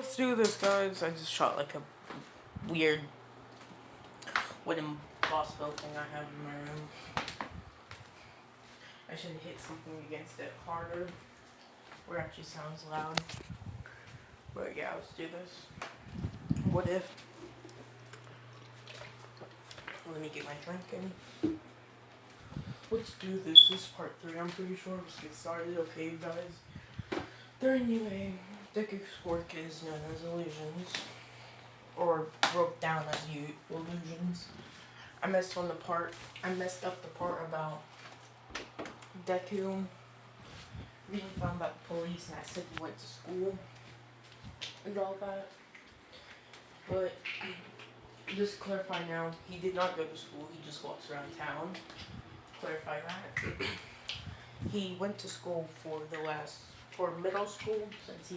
Let's do this, guys. I just shot like a weird wooden boss build thing I have in my room. I should hit something against it harder, where it actually sounds loud. But yeah, let's do this. What if? Let me get my drink in. Let's do this. This is part 3. I'm pretty sure. Let's get started. Okay, guys. There anyway. Deku's quirk is known as illusions, or broke down as illusions. I messed up the part about Deku being found by the police, and I said he went to school and all that. But just to clarify now, he did not go to school. He just walks around town. Clarify that. He went to school for middle school, since he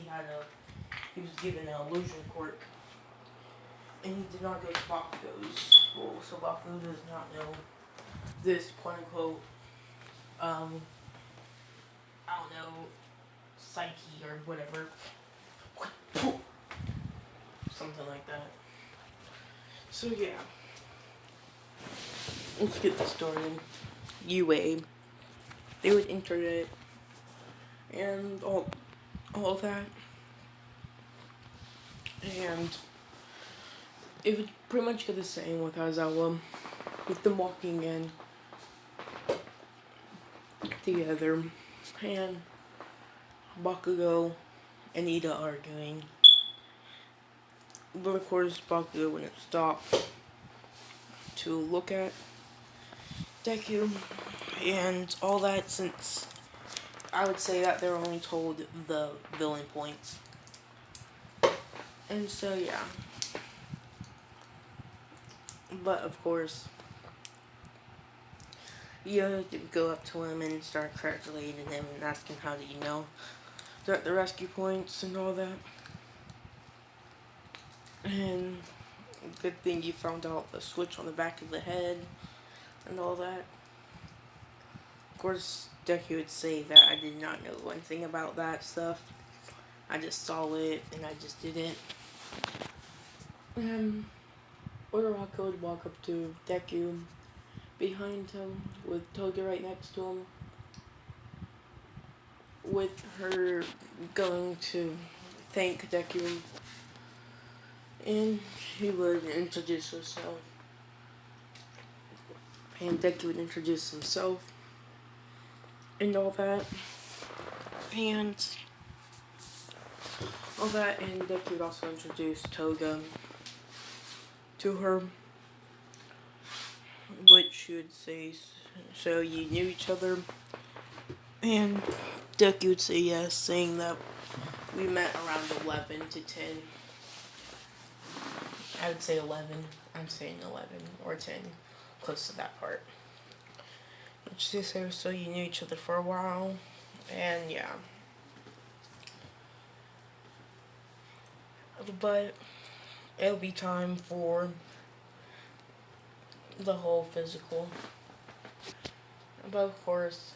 was given an illusion quirk. And he did not go to Bakugo's school, so Bakugo does not know this quote unquote, I don't know, psyche or whatever. Something like that. So yeah. Let's get this started. UA. They would enter it and all that. And it would pretty much get the same with Aizawa, with them walking in together, and Bakugo and Ida arguing. But of course, Bakugo wouldn't stop to look at Deku and all that, since I would say that they're only told the villain points. And so yeah. But of course, you go up to him and start congratulating him and asking how do you know the rescue points and all that. And good thing you found out the switch on the back of the head and all that. Of course, Deku would say that I did not know anything about that stuff. I just saw it and I just did it. And Uraraka would walk up to Deku behind him with Toga right next to him, with her going to thank Deku, and she would introduce herself, and Deku would introduce himself and all that, and Deku would also introduce Toga to her, which she would say, so you knew each other, and Deku would say yes, saying that we met around 11 to 10. I would say 11. I'm saying 11 or 10, close to that part. Which they say, so you knew each other for a while, and yeah. But it'll be time for the whole physical. But of course,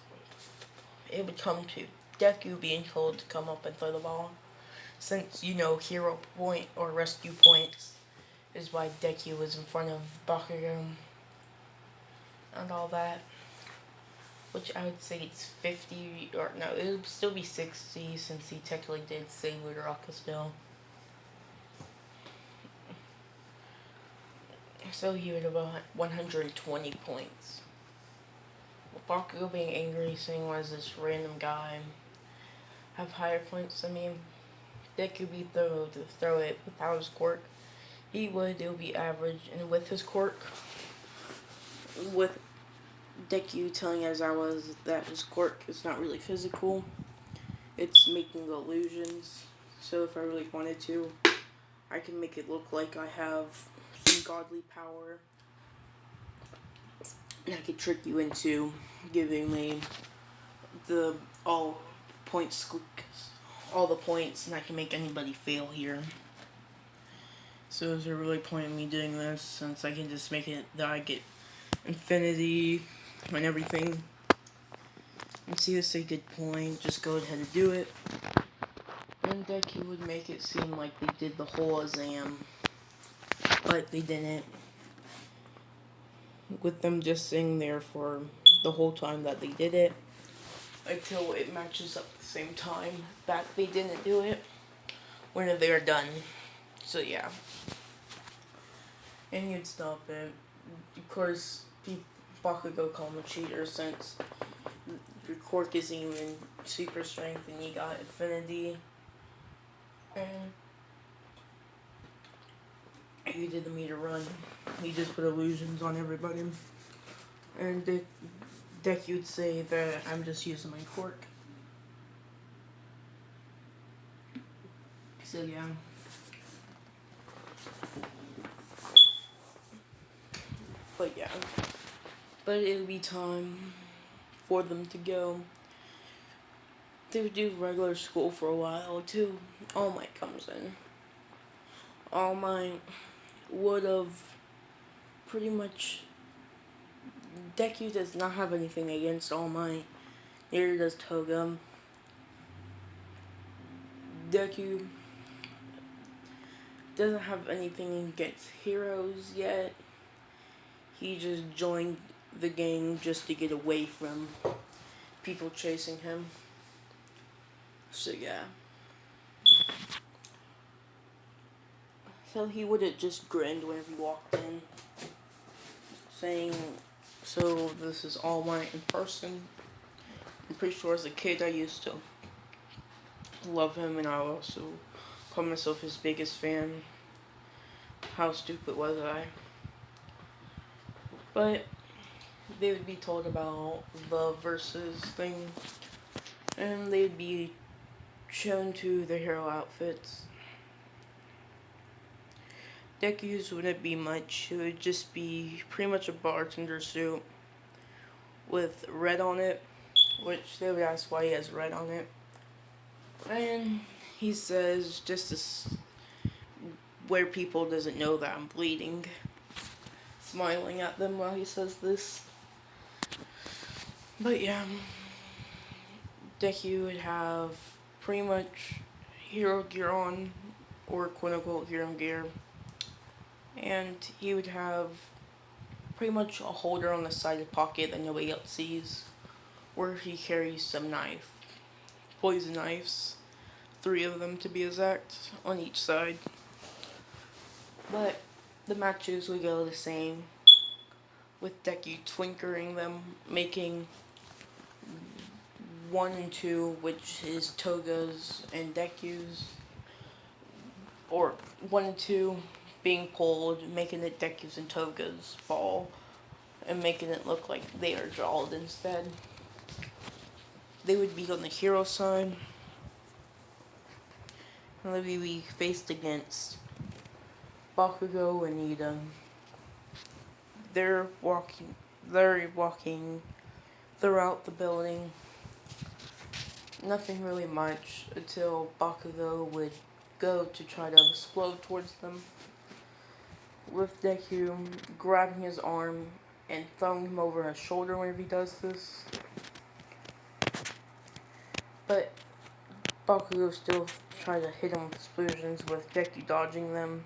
it would come to Deku being told to come up and throw the ball, since hero point or rescue points is why Deku was in front of Bakugo and all that, which I would say it's 50, or no, it would still be 60, since he technically did save Uraraka still. So he would have 120 points. With Bakugo being angry, saying why does this random guy have higher points than me? Deku be to throw it without his quirk. It would be average, and with his quirk, with Deku telling Aizawa that his quirk is not really physical, it's making illusions. So if I really wanted to, I can make it look like I have some godly power, and I could trick you into giving me all the points, and I can make anybody fail here. So is there really point in me doing this, since I can just make it that I get infinity and everything? And see, this is a good point. Just go ahead and do it. And Deku would make it seem like they did the whole exam, but they didn't. With them just sitting there for the whole time that they did it, until it matches up the same time that they didn't do it, when they're done. So yeah. And you'd stop it. Of course, Bakugo called him a cheater since your quirk isn't even super strength and you got affinity. And you did the meter run. He just put illusions on everybody. And Deku would say that I'm just using my quirk. So yeah. But yeah. But it'll be time for them to go. They would do regular school for a while too. All Might comes in. All Might would have pretty much. Deku does not have anything against All Might. Neither does Toga. Deku doesn't have anything against heroes yet. He just joined the gang just to get away from people chasing him. So yeah. So he would have just grinned whenever he walked in, saying, "So this is All Might in person." I'm pretty sure as a kid I used to love him, and I also call myself his biggest fan. How stupid was I? But they would be told about the versus thing, and they'd be shown to the hero outfits. Deku's wouldn't be much. It would just be pretty much a bartender suit with red on it, which they would ask why he has red on it. And he says just to where people doesn't know that I'm bleeding. Smiling at them while he says this. But yeah, Deku would have pretty much hero gear on, or quote unquote hero gear. And he would have pretty much a holder on the side of the pocket that nobody else sees, where he carries some poison knives, 3 of them to be exact, on each side. But the matches would go the same, with Deku twinkering them, making 1 and 2, which is Toga's and Deku's, or 1 and 2 being pulled, making it Deku's and Toga's fall, and making it look like they are jawed instead. They would be on the hero side, and they would be faced against Bakugo and Ida. They're walking throughout the building. Nothing really much until Bakugo would go to try to explode towards them, with Deku grabbing his arm and throwing him over his shoulder whenever he does this. But Bakugo still tried to hit him with explosions, with Deku dodging them.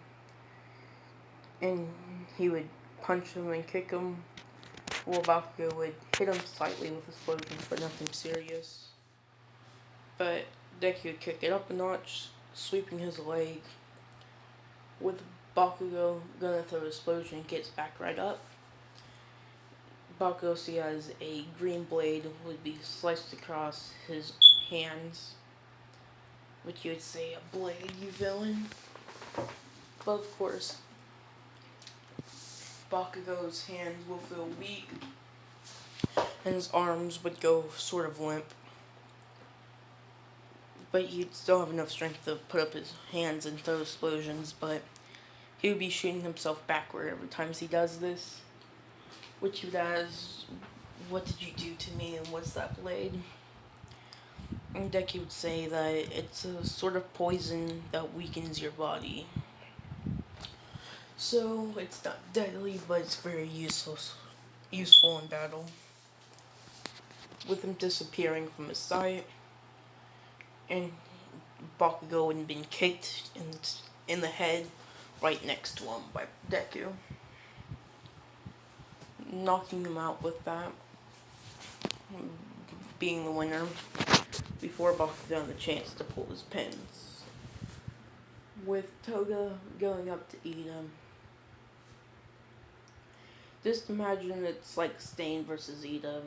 And he would punch him and kick him, while Bakugo would hit him slightly with explosions, but nothing serious. But Deku would kick it up a notch, sweeping his leg, with Bakugo gonna throw an explosion, gets back right up. Bakugo see as a green blade would be sliced across his hands, which you would say, "A blade, you villain." But of course, Bakugo's hands will feel weak, and his arms would go sort of limp. But he'd still have enough strength to put up his hands and throw explosions, but he would be shooting himself backward every time he does this. Which he would ask, "What did you do to me, and what's that blade?" And Deku would say that it's a sort of poison that weakens your body. So it's not deadly, but it's very useful in battle. With him disappearing from his sight, and Bakugo had been kicked in the head right next to him by Deku, knocking him out with that, being the winner before Bakugo had the chance to pull his pins. With Toga going up to Ida, just imagine it's like Stain versus Ida,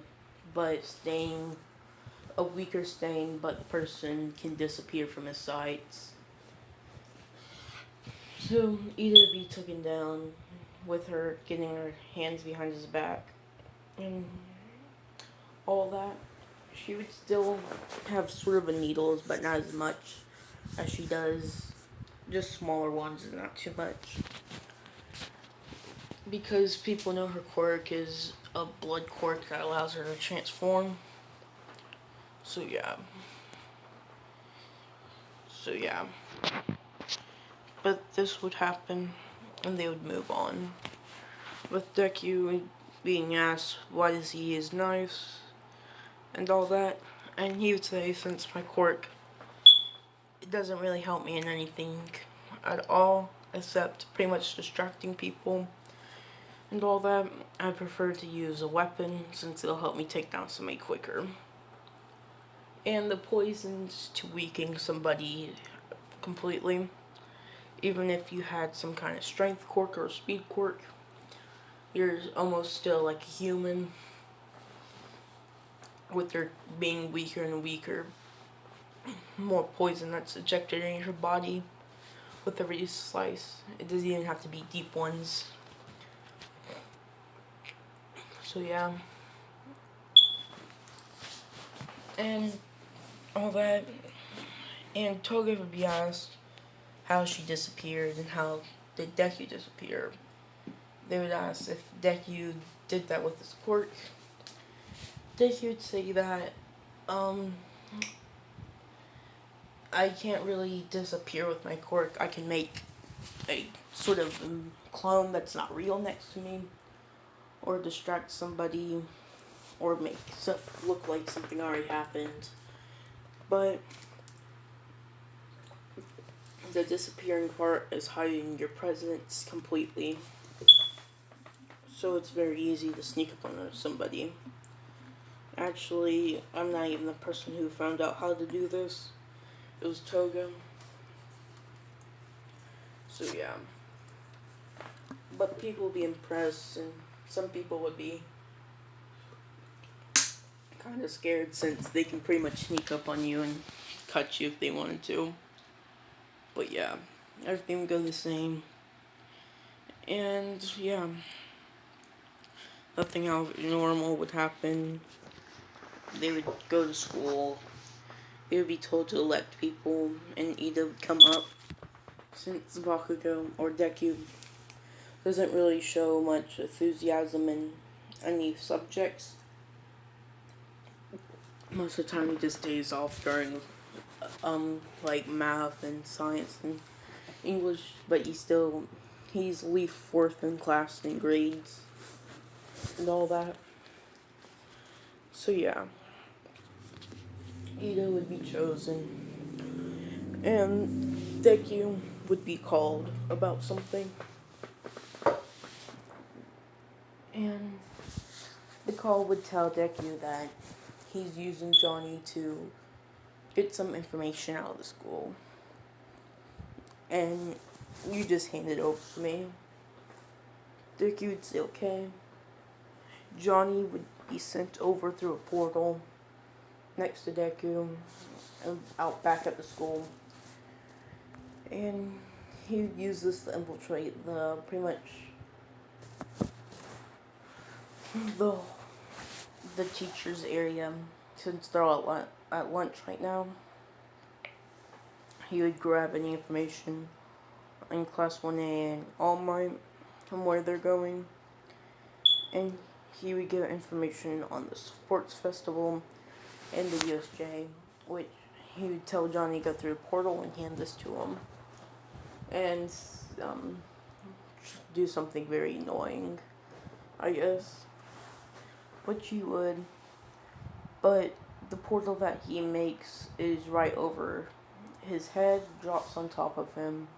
but Stain, a weaker Stain, but the person can disappear from his sights. So Ida would be taken down with her getting her hands behind his back and all that. She would still have sort of a needles, but not as much as she does. Just smaller ones and not too much. Because people know her quirk is a blood quirk that allows her to transform. So yeah. But this would happen and they would move on. With Deku being asked why does he use knives and all that, and he would say, since my quirk, it doesn't really help me in anything at all except pretty much distracting people and all that, I prefer to use a weapon since it'll help me take down somebody quicker. And the poisons to weaken somebody completely, even if you had some kind of strength quirk or speed quirk, you're almost still like a human with your being weaker and weaker. More poison that's ejected in your body with every slice. It doesn't even have to be deep ones. So yeah. And all that. And Toga would be asked how she disappeared and how did Deku disappear. They would ask if Deku did that with his quirk. Deku would say that, I can't really disappear with my quirk. I can make a sort of clone that's not real next to me, or distract somebody, or make stuff look like something already happened. But the disappearing part is hiding your presence completely. So it's very easy to sneak up on somebody. Actually, I'm not even the person who found out how to do this. It was Toga. So yeah. But people would be impressed, and some people would be kind of scared since they can pretty much sneak up on you and cut you if they wanted to. But yeah, everything would go the same. And yeah, nothing out normal would happen. They would go to school. They would be told to elect people, and Ida would come up. Since Bakugo or Deku doesn't really show much enthusiasm in any subjects, most of the time he just stays off during like math and science and English, but he's leaf fourth in class in grades and all that. So yeah, Ida would be chosen, and Deku would be called about something, and the call would tell Deku that he's using Johnny to get some information out of the school, and you just hand it over to me. Deku would say okay. Johnny would be sent over through a portal next to Deku out back at the school, and he would use this to infiltrate the pretty much the teacher's area since they're all at lunch right now. He would grab any information in Class 1A and All Might from where they're going, and he would give information on the sports festival and the USJ, which he would tell Johnny to go through a portal and hand this to him, and do something very annoying, I guess, which he would, but the portal that he makes is right over his head drops on top of him,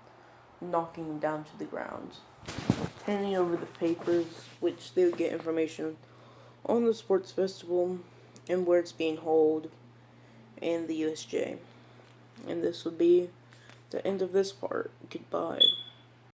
knocking him down to the ground. Handing over the papers, which they would get information on the sports festival and where it's being held and the USJ. And this would be the end of this part. Goodbye.